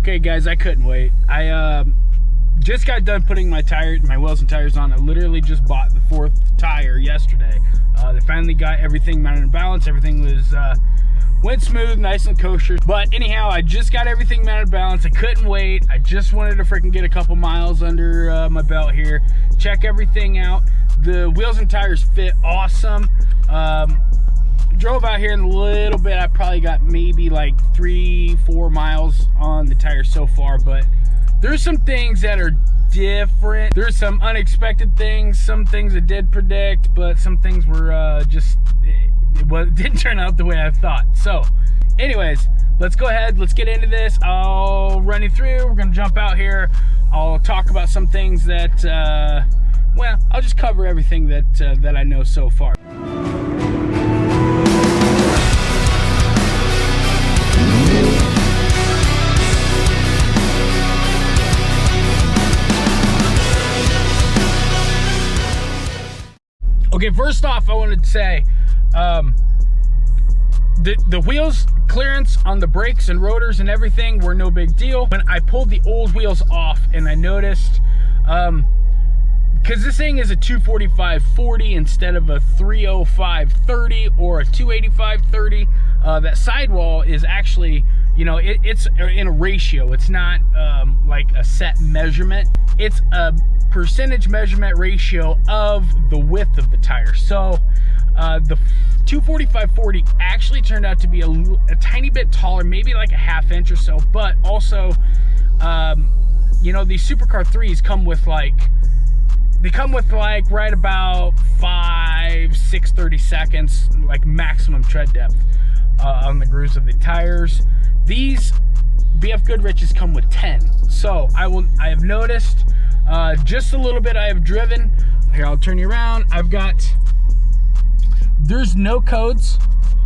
Okay guys, I couldn't wait. I just got done putting my wheels and tires on. I literally just bought the 4th tire yesterday. They finally got everything mounted in balance. Everything was went smooth, nice and kosher. But anyhow, I just got everything mounted in balance. I couldn't wait. I just wanted to freaking get a couple miles under my belt here, check everything out. The wheels and tires fit awesome. Drove out here in a little bit. I probably got maybe like 3-4 miles on the tires so far, but there's some things that are different. There's some unexpected things, some things I did predict, but some things were just it didn't turn out the way I thought. So anyways, let's go ahead, let's get into this. I'll run you through. We're gonna jump out here. I'll talk about some things that well, I'll just cover everything that I know so far. Okay, first off, I wanted to say the wheels clearance on the brakes and rotors and everything were no big deal. When I pulled the old wheels off and I noticed, because this thing is a 245/40 instead of a 305/30 or a 285/30, that sidewall is actually, you know, it's in a ratio. It's not like a set measurement. It's a percentage measurement ratio of the width of the tire. So the 245/40 actually turned out to be a tiny bit taller, maybe like a half inch or so. But also, you know, these supercar 3s come with like, they come with like right about 5-6 30-seconds, like maximum tread depth on the grooves of the tires. These BF Goodrich's come with 10. So I have noticed just a little bit I have driven. Here, I'll turn you around. There's no codes,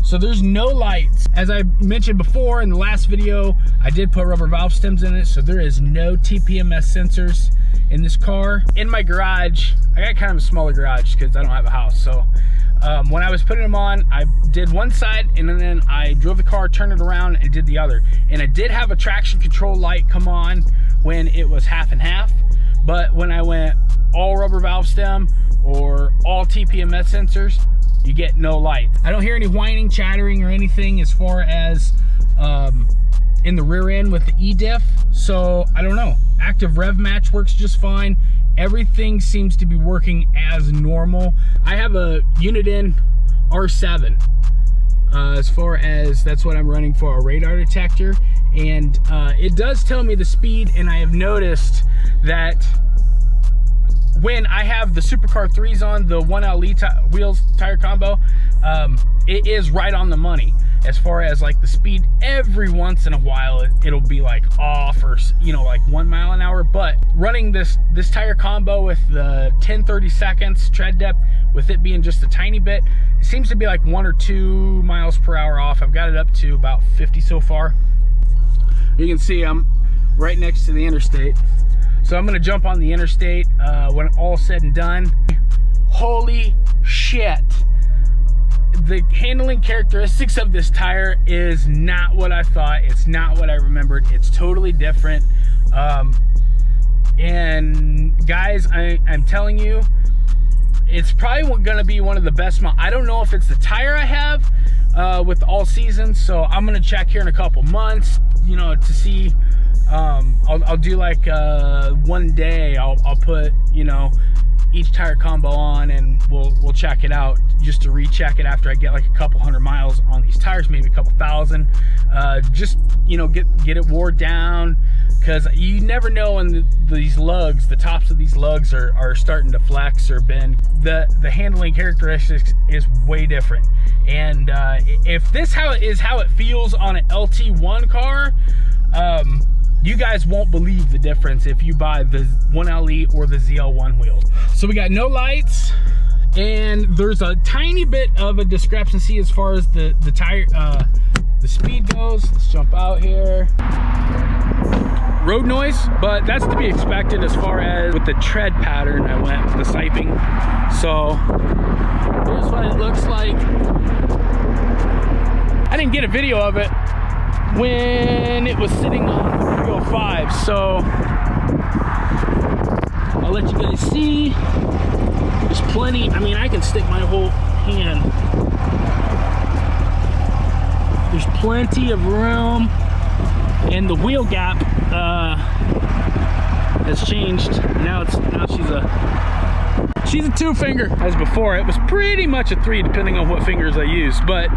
so there's no lights. As I mentioned before in the last video, I did put rubber valve stems in it, so there is no TPMS sensors in this car. In my garage, I got kind of a smaller garage because I don't have a house, so when I was putting them on, I did one side and then I drove the car, turned it around and did the other. And I did have a traction control light come on when it was half and half, but when I went all rubber valve stem or all TPMS sensors, you get no light. I don't hear any whining, chattering or anything as far as in the rear end with the E-diff, so I don't know. Active rev match works just fine. Everything seems to be working as normal. I have a Uniden R7 as far as that's what I'm running for a radar detector, and it does tell me the speed, and I have noticed that when I have the supercar 3s on, the 1LE wheels tire combo, it is right on the money as far as like the speed. Every once in a while it'll be like off, or you know, like 1 mile an hour, but running this tire combo with the 10-30 seconds tread depth, with it being just a tiny bit, it seems to be like 1 or 2 miles per hour off. I've got it up to about 50 so far. You can see I'm right next to the interstate. So I'm gonna jump on the interstate when all's said and done. Holy shit. The handling characteristics of this tire is not what I thought. It's not what I remembered. It's totally different. And guys, I'm telling you, it's probably gonna be one of the best. I don't know if it's the tire I have with all seasons, so I'm gonna check here in a couple months, you know, to see. I'll do like one day I'll put, you know, each tire combo on, and we'll check it out just to recheck it after I get like a couple hundred miles on these tires, maybe a couple thousand, just, you know, get it wore down, because you never know when these lugs, the tops of these lugs are starting to flex or bend. The handling characteristics is way different, and if this is how it feels on an LT1 car, you guys won't believe the difference if you buy the 1LE or the ZL1 wheels. So we got no lights, and there's a tiny bit of a discrepancy as far as the tire, the speed goes. Let's jump out here. Road noise, but that's to be expected as far as with the tread pattern I went with the siping. So here's what it looks like. I didn't get a video of it when it was sitting on 305. So I'll let you guys see. There's plenty. I mean, I can stick my whole hand. There's plenty of room, and the wheel gap has changed. Now she's a 2-finger. As before, it was pretty much a 3 depending on what fingers I used. But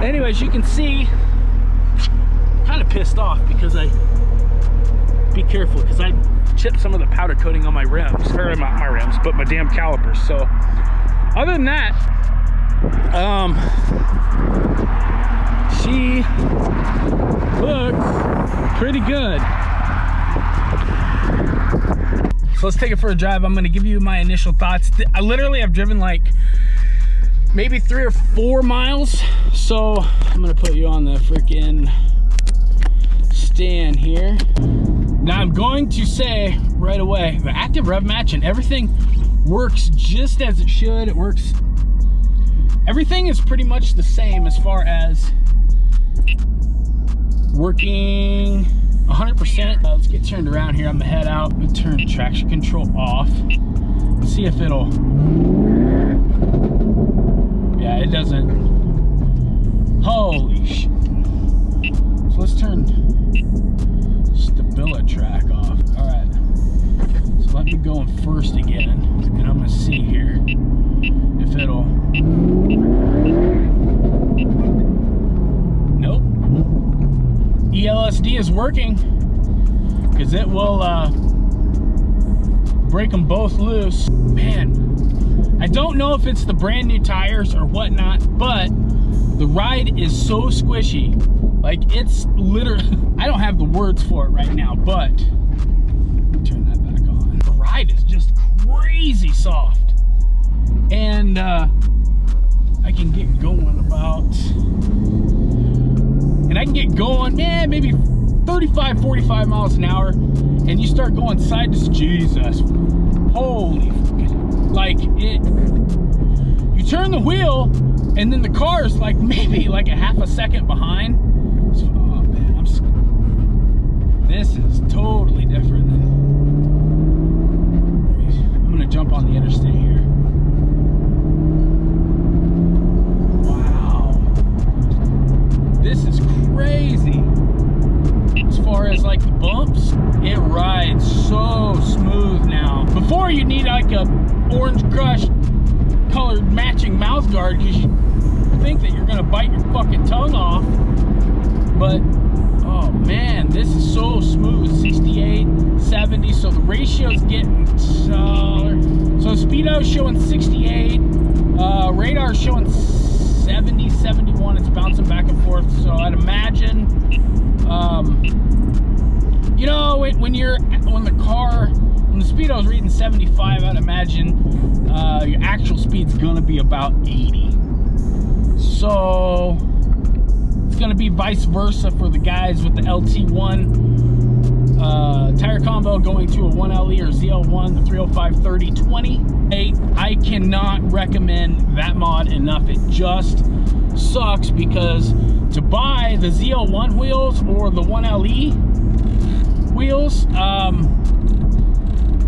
anyways, you can see, I'm kind of pissed off because be careful, because I chipped some of the powder coating on my rims, or not my rims, but my damn calipers. So other than that, she looks pretty good. So let's take it for a drive. I'm going to give you my initial thoughts. I literally have driven like maybe 3 or 4 miles. So I'm going to put you on the freaking stand here. Now I'm going to say right away, the active rev match and everything works just as it should. It works. Everything is pretty much the same as far as working 100%. Let's get turned around here. I'm gonna head out. We turn traction control off. Let's see if it'll. Yeah, it doesn't. Holy shit. So let's turn StabiliTrak off. All right. So let me go in first again, and I'm gonna see here if it'll. Nope. ELSD is working, because it will break them both loose. Man, I don't know if it's the brand new tires or whatnot, but the ride is so squishy. Like, it's literally, I don't have the words for it right now, but let me turn that back on. The ride is just crazy soft. And I can get going about, and I can get going, man, maybe 35, 45 miles an hour, and you start going side to, Jesus, holy, like it, you turn the wheel, and then the car is like maybe like a half a second behind. So, oh man, this is totally different than, I'm gonna jump on the interstate here. This is crazy. As far as like the bumps, it rides so smooth now. Before, you need like a Orange Crush colored matching mouth guard because you think that you're gonna bite your fucking tongue off. But oh man, this is so smooth. 68, 70, so the ratio's getting taller. So speedo's showing 68, radar's showing 70, 71. It's bouncing back and forth. So I'd imagine, you know, when the speedo's reading 75, I'd imagine your actual speed's gonna be about 80. So it's gonna be vice versa for the guys with the LT1 tire combo going to a 1LE or ZL1, the 305/30/20. I cannot recommend that mod enough. It just sucks because to buy the ZL1 wheels or the 1LE wheels,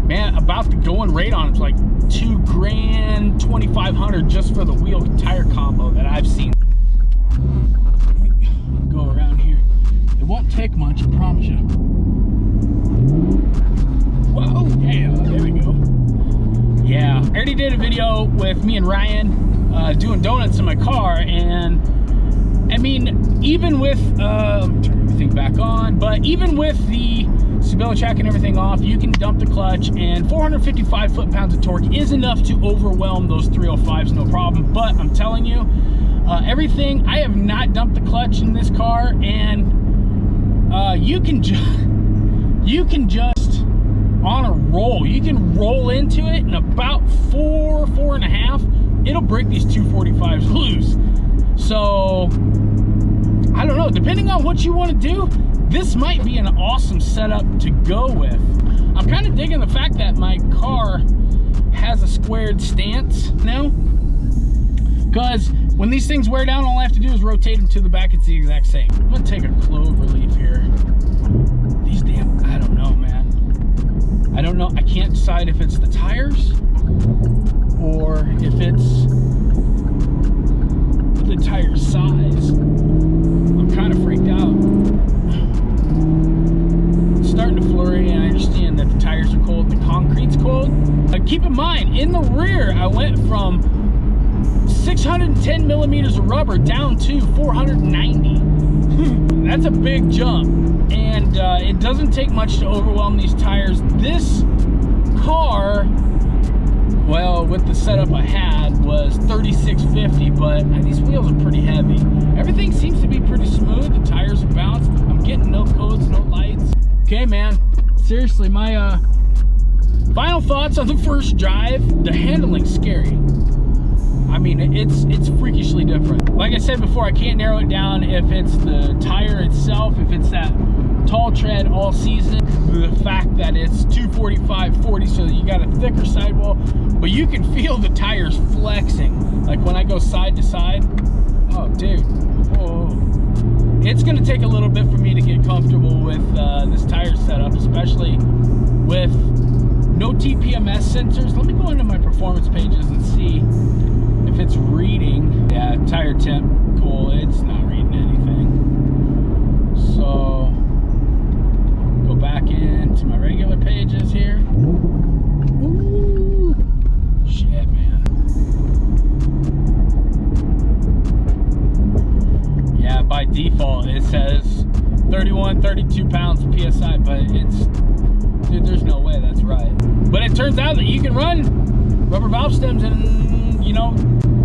man, about the going rate on it's like $2,000, $2,500 just for the wheel tire combo that I've seen. Go around here. It won't take much, I promise you. Whoa, yeah, there we go. Yeah, I already did a video with me and Ryan doing donuts in my car, and I mean, even with, turn everything back on, but even with the StabiliTrak and everything off, you can dump the clutch, and 455 foot-pounds of torque is enough to overwhelm those 305s, no problem. But I'm telling you, everything, I have not dumped the clutch in this car, and you can just on a roll, you can roll into it in about 4.5, it'll break these 245s loose. So I don't know, depending on what you want to do, this might be an awesome setup to go with. I'm kind of digging the fact that my car has a squared stance now, because when these things wear down, all I have to do is rotate them to the back. It's the exact same. I'm gonna take a clover leaf here. These damn, I don't know. can't decide if it's the tires or if it's the tire size. I'm kind of freaked out. It's starting to flurry, and I understand that the tires are cold, the concrete's cold. But keep in mind, in the rear, I went from 610 millimeters of rubber down to 490. That's a big jump, and it doesn't take much to overwhelm these tires. This car, well, with the setup I had, was 3650, but these wheels are pretty heavy. Everything seems to be pretty smooth. The tires are bounced. I'm getting no codes, no lights. Okay, man, seriously, my final thoughts on the first drive. The handling's scary. I mean, it's freakishly different. Like I said before, I can't narrow it down if it's the tire itself, if it's that tall tread all season, the fact that it's 245/40, so you got a thicker sidewall, but you can feel the tires flexing. Like when I go side to side, oh dude, whoa. It's gonna take a little bit for me to get comfortable with this tire setup, especially with no TPMS sensors. Let me go into my performance pages and see if it's reading. Yeah, tire temp, cool, it's not reading anything. So, go back into my regular pages here. Ooh, shit, man. Yeah, by default, it says 31, 32 pounds PSI, but it's, dude, there's no way that's right. But it turns out that you can run rubber valve stems and, you know,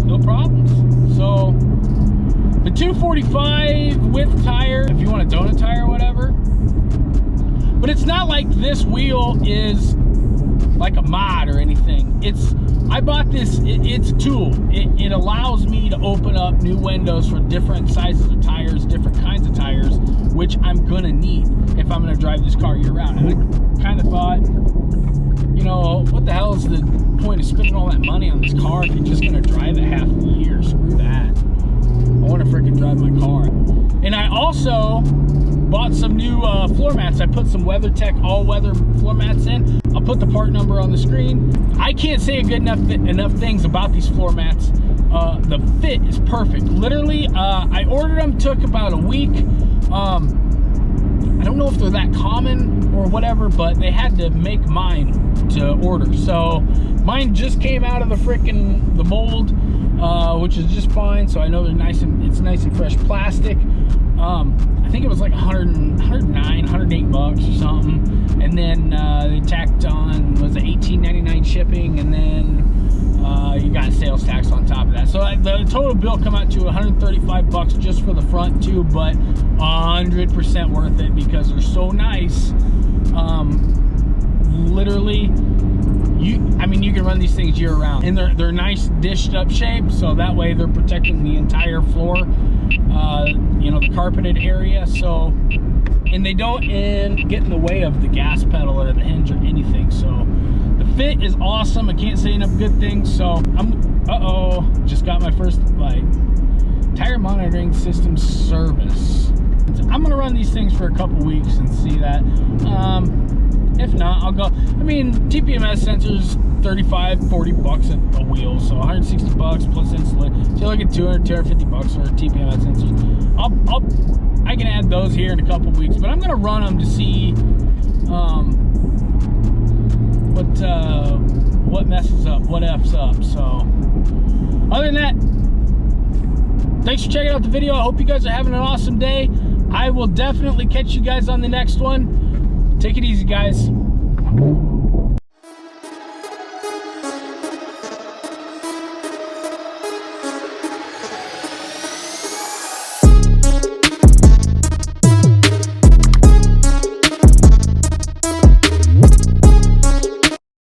no problems. So the 245 width tire, if you want a donut tire or whatever, but it's not like this wheel is like a mod or anything. I bought this, it's a tool. It allows me to open up new windows for different sizes of tires, different kinds of tires, which I'm gonna need if I'm gonna drive this car year round. And I kind of thought, you know, what the hell is the point of spending all that money on this car if you're just gonna drive it half the year? Screw that. I want to freaking drive my car. And I also bought some new floor mats. I put some WeatherTech all-weather floor mats in. I'll put the part number on the screen. I can't say good enough things about these floor mats. The fit is perfect. Literally, I ordered them, took about a week. I don't know if they're that common or whatever, but they had to make mine to order. So mine just came out of the mold, which is just fine. So I know they're nice, and it's nice and fresh plastic. I think it was like 109, 108 bucks or something. And then they tacked on, was it $18.99 shipping, and then you got sales tax on top of that. So the total bill come out to 135 bucks just for the front two, but 100% worth it because they're so nice. Literally, I mean, you can run these things year round, and they're nice dished up shape, so that way they're protecting the entire floor, you know, the carpeted area. So, and they don't get in the way of the gas pedal or the hinge or anything. So the fit is awesome. I can't say enough good things. So just got my first like tire monitoring system service. I'm gonna run these things for a couple weeks and see that. If not, I'll go. I mean, TPMS sensors, 35, 40 bucks a wheel, so 160 bucks plus insulin. So you're looking 200, 250 bucks for TPMS sensors. I can add those here in a couple weeks, but I'm gonna run them to see what messes up, what F's up. So other than that, thanks for checking out the video. I hope you guys are having an awesome day. I will definitely catch you guys on the next one. Take it easy, guys.